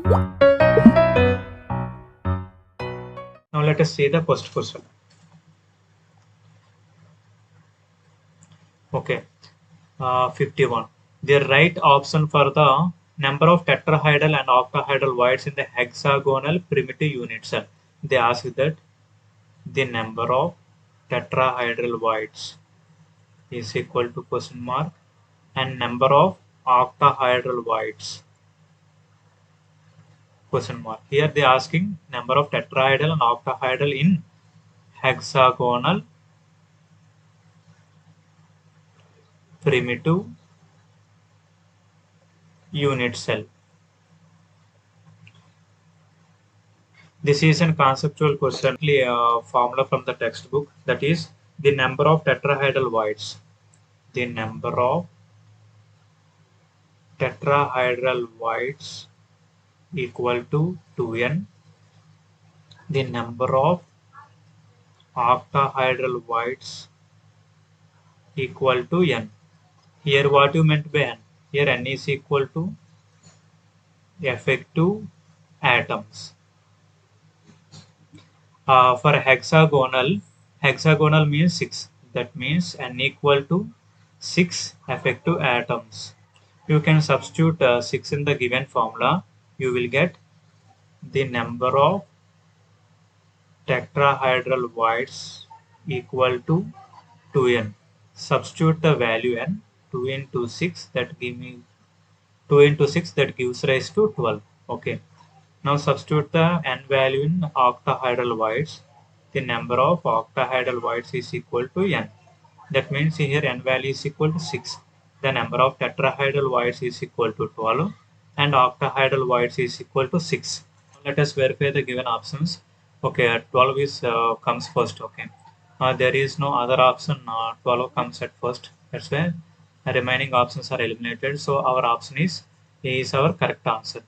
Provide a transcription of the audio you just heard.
Now let us see the first question. Okay, 51. The right option for the number of tetrahedral and octahedral voids in the hexagonal primitive unit cell. They ask that the number of tetrahedral voids is equal to question mark and number of octahedral voids question mark. Here they are asking number of tetrahedral and octahedral in hexagonal primitive unit cell. This is a conceptual question, a formula from the textbook, that is the number of tetrahedral voids. The number of tetrahedral voids equal to 2n. The number of octahedral voids equal to n. Here what you meant by n? Here n is equal to effective atoms. For hexagonal, hexagonal means 6. That means n equal to 6 effective atoms. You can substitute 6 in the given formula. You will get the number of tetrahedral voids equal to 2n. Substitute the value n. 2 into 6, that give me 2 into 6, that gives rise to 12. Okay. Now substitute the n value in octahedral voids. The number of octahedral voids is equal to n. That means here n value is equal to 6. The number of tetrahedral voids is equal to 12 and octahedral voids is equal to 6. Let us verify the given options. Okay, 12 is comes first. Okay, there is no other option. 12 comes at first. That's why the remaining options are eliminated. So our option is A is our correct answer.